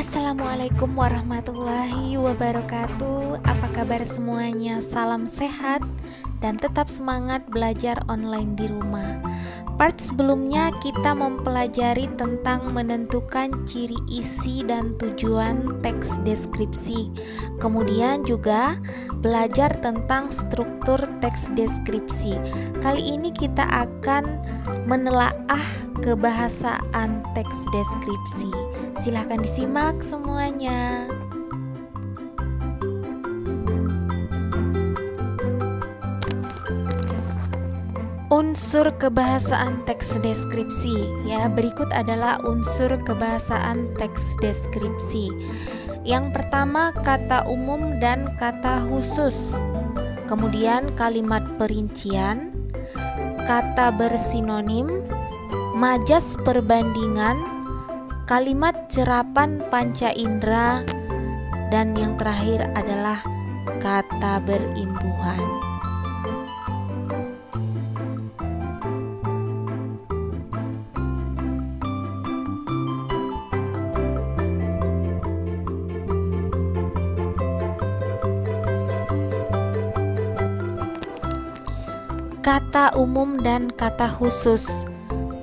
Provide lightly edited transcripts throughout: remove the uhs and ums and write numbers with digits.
Assalamualaikum warahmatullahi wabarakatuh. Apa kabar semuanya? Salam sehat dan tetap semangat belajar online di rumah. Part sebelumnya kita mempelajari tentang menentukan ciri isi dan tujuan teks deskripsi. Kemudian juga belajar tentang struktur teks deskripsi. Kali ini kita akan menelaah kebahasaan teks deskripsi. Silahkan disimak semuanya. Unsur kebahasaan teks deskripsi. Ya, berikut adalah unsur kebahasaan teks deskripsi. Yang pertama, kata umum dan kata khusus. Kemudian kalimat perincian, kata bersinonim, majas perbandingan, kalimat cerapan panca indera, dan yang terakhir adalah kata berimbuhan. Kata umum dan kata khusus.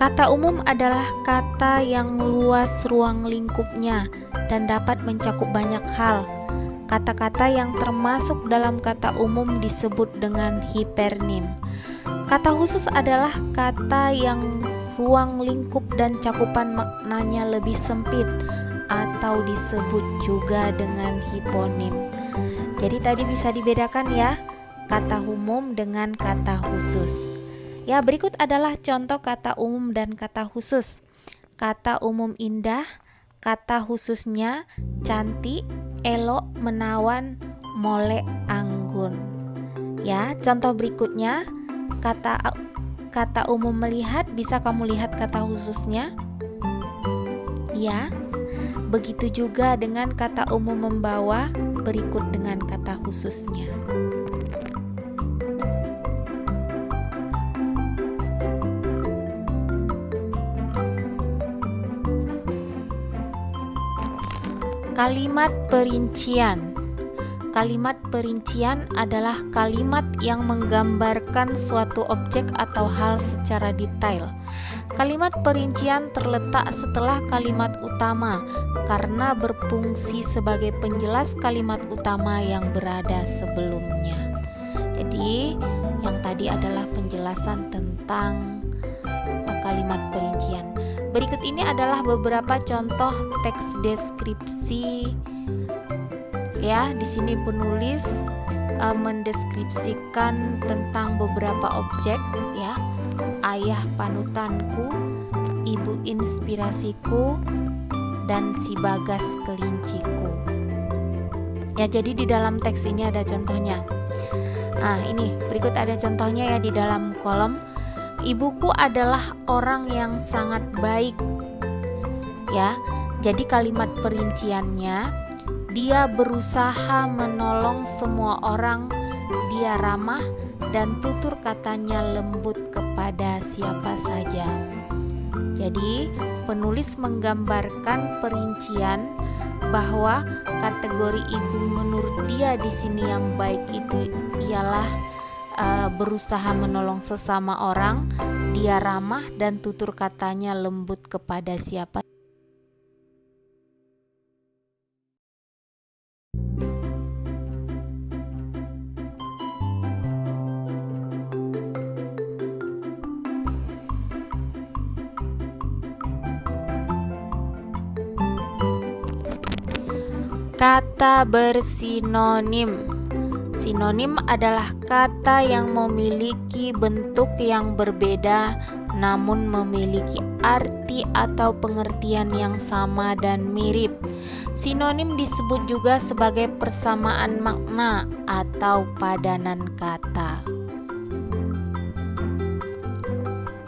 Kata umum adalah kata yang luas ruang lingkupnya dan dapat mencakup banyak hal. Kata-kata yang termasuk dalam kata umum disebut dengan hipernim. Kata khusus adalah kata yang ruang lingkup dan cakupan maknanya lebih sempit atau disebut juga dengan hiponim. Jadi tadi bisa dibedakan ya, kata umum dengan kata khusus. Ya, berikut adalah contoh kata umum dan kata khusus. Kata umum indah, kata khususnya cantik, elok, menawan, molek, anggun. Ya, contoh berikutnya kata umum melihat, bisa kamu lihat kata khususnya? Ya. Begitu juga dengan kata umum membawa, berikut dengan kata khususnya. Kalimat perincian. Kalimat perincian adalah kalimat yang menggambarkan suatu objek atau hal secara detail. Kalimat perincian terletak setelah kalimat utama karena berfungsi sebagai penjelas kalimat utama yang berada sebelumnya. Jadi, yang tadi adalah penjelasan tentang kalimat perincian. Berikut ini adalah beberapa contoh teks deskripsi. Ya, di sini penulis mendeskripsikan tentang beberapa objek, ya. Ayah panutanku, ibu inspirasiku, dan si Bagas kelinciku. Ya, jadi di dalam teks ini ada contohnya. Nah, ini berikut ada contohnya ya di dalam kolom. Ibuku adalah orang yang sangat baik. Ya, jadi kalimat perinciannya, dia berusaha menolong semua orang, dia ramah dan tutur katanya lembut kepada siapa saja. Jadi, penulis menggambarkan perincian bahwa kategori ibu menurut dia di sini yang baik itu ialah berusaha menolong sesama orang, dia ramah dan tutur katanya lembut kepada siapa. Kata bersinonim. Sinonim adalah kata yang memiliki bentuk yang berbeda namun memiliki arti atau pengertian yang sama dan mirip. Sinonim disebut juga sebagai persamaan makna atau padanan kata.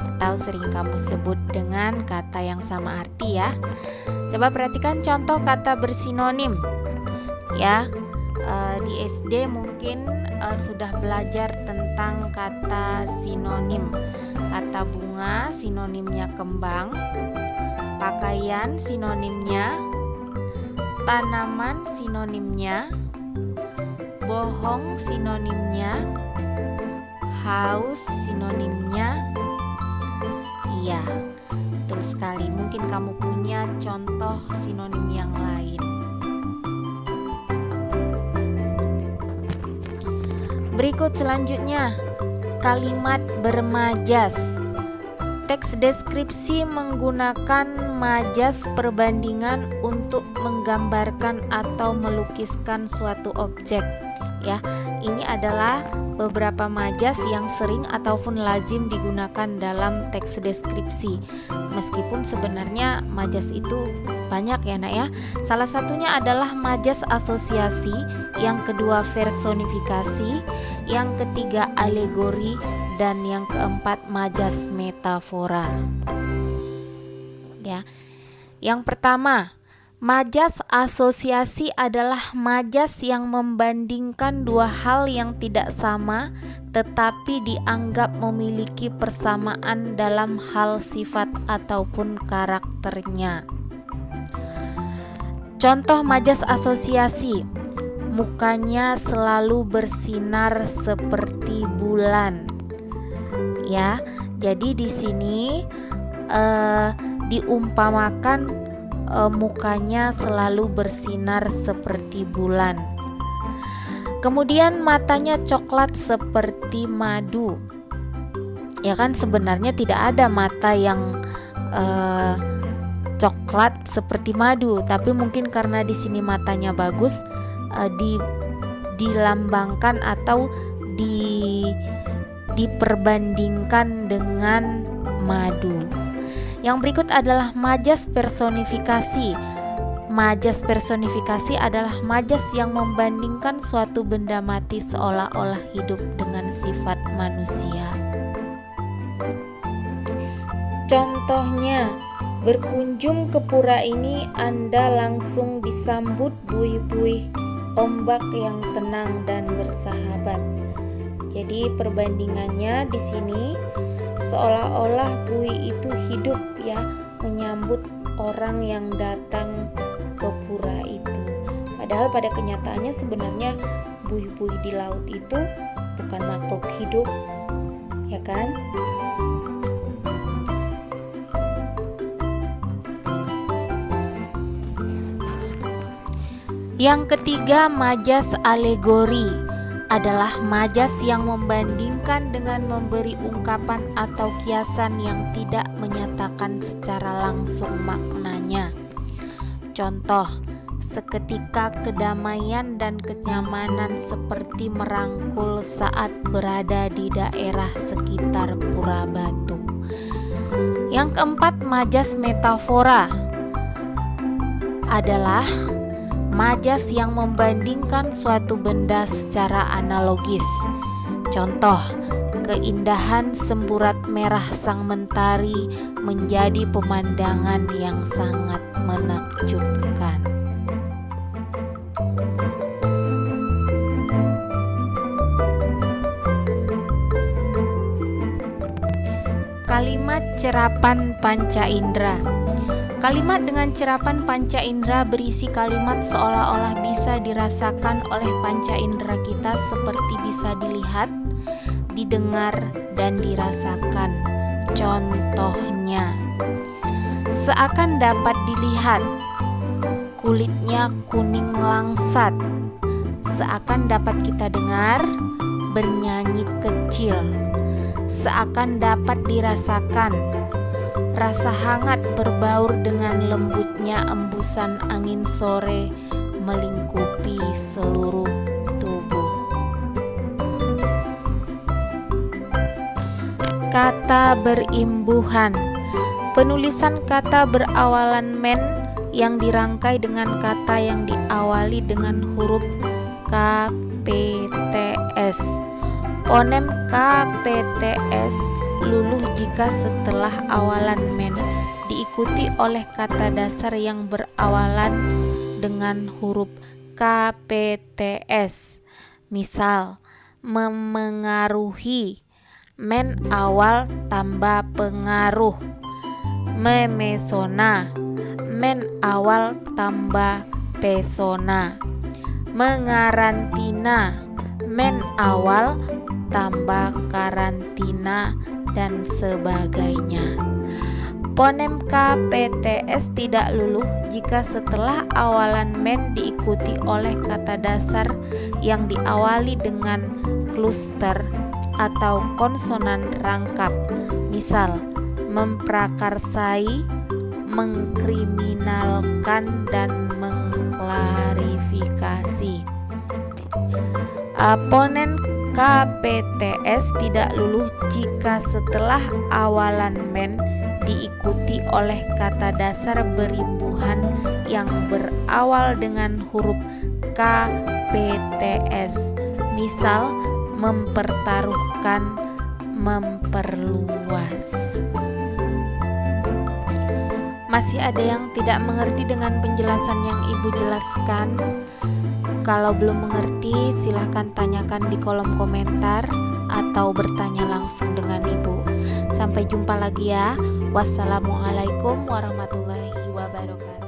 Atau sering kamu sebut dengan kata yang sama arti ya. Coba perhatikan contoh kata bersinonim. Ya. Di SD mungkin sudah belajar tentang kata sinonim. Kata bunga sinonimnya kembang, pakaian sinonimnya Tanaman sinonimnya, bohong sinonimnya, haus sinonimnya. Iya, betul sekali. Mungkin kamu punya contoh sinonim yang lain. Berikut selanjutnya, kalimat bermajas. Teks deskripsi menggunakan majas perbandingan untuk menggambarkan atau melukiskan suatu objek. Ya, ini adalah beberapa majas yang sering ataupun lazim digunakan dalam teks deskripsi. Meskipun sebenarnya majas itu banyak ya nak ya. Salah satunya adalah majas asosiasi, yang kedua personifikasi, yang ketiga alegori, dan yang keempat majas metafora. Ya. Yang pertama, majas asosiasi adalah majas yang membandingkan dua hal yang tidak sama tetapi dianggap memiliki persamaan dalam hal sifat ataupun karakternya. Contoh majas asosiasi, mukanya selalu bersinar seperti bulan. Ya, jadi di sini diumpamakan mukanya selalu bersinar seperti bulan. Kemudian matanya coklat seperti madu. Ya kan, sebenarnya tidak ada mata yang coklat seperti madu, tapi mungkin karena di sini matanya bagus, dilambangkan atau diperbandingkan dengan madu. Yang berikut adalah majas personifikasi. Majas personifikasi adalah majas yang membandingkan suatu benda mati seolah-olah hidup dengan sifat manusia. Contohnya, berkunjung ke pura ini Anda langsung disambut buih-buih ombak yang tenang dan bersahabat. Jadi perbandingannya di sini seolah-olah buih itu hidup ya, menyambut orang yang datang ke pura itu. Padahal pada kenyataannya sebenarnya buih-buih di laut itu bukan makhluk hidup, ya kan? Yang ketiga, majas alegori adalah majas yang membandingkan dengan memberi ungkapan atau kiasan yang tidak menyatakan secara langsung maknanya. Contoh, seketika kedamaian dan kenyamanan seperti merangkul saat berada di daerah sekitar Pura Batu. Yang keempat, majas metafora adalah majas yang membandingkan suatu benda secara analogis. Contoh, keindahan semburat merah sang mentari menjadi pemandangan yang sangat menakjubkan. Kalimat cerapan panca indera. Kalimat dengan cerapan panca indera berisi kalimat seolah-olah bisa dirasakan oleh panca indera kita seperti bisa dilihat, didengar, dan dirasakan. Contohnya, seakan dapat dilihat, kulitnya kuning langsat. Seakan dapat kita dengar, bernyanyi kecil. Seakan dapat dirasakan, rasa hangat berbaur dengan lembutnya embusan angin sore melingkupi seluruh tubuh. Kata berimbuhan. Penulisan kata berawalan men yang dirangkai dengan kata yang diawali dengan huruf KPTS. Fonem KPTS luluh jika setelah awalan men diikuti oleh kata dasar yang berawalan dengan huruf KPTS. Misal, memengaruhi, men awal tambah pengaruh. Memesona, men awal tambah pesona. Mengarantina, men awal tambah karantina dan sebagainya. Ponem KPTS tidak luluh jika setelah awalan men diikuti oleh kata dasar yang diawali dengan kluster atau konsonan rangkap. Misal, memprakarsai, mengkriminalkan, dan mengklarifikasi. Ponen KPTS tidak luluh jika setelah awalan men diikuti oleh kata dasar berimbuhan yang berawal dengan huruf KPTS. Misal, mempertaruhkan, memperluas. Masih ada yang tidak mengerti dengan penjelasan yang Ibu jelaskan? Kalau belum mengerti, silahkan tanyakan di kolom komentar atau bertanya langsung dengan Ibu. Sampai jumpa lagi ya. Wassalamualaikum warahmatullahi wabarakatuh.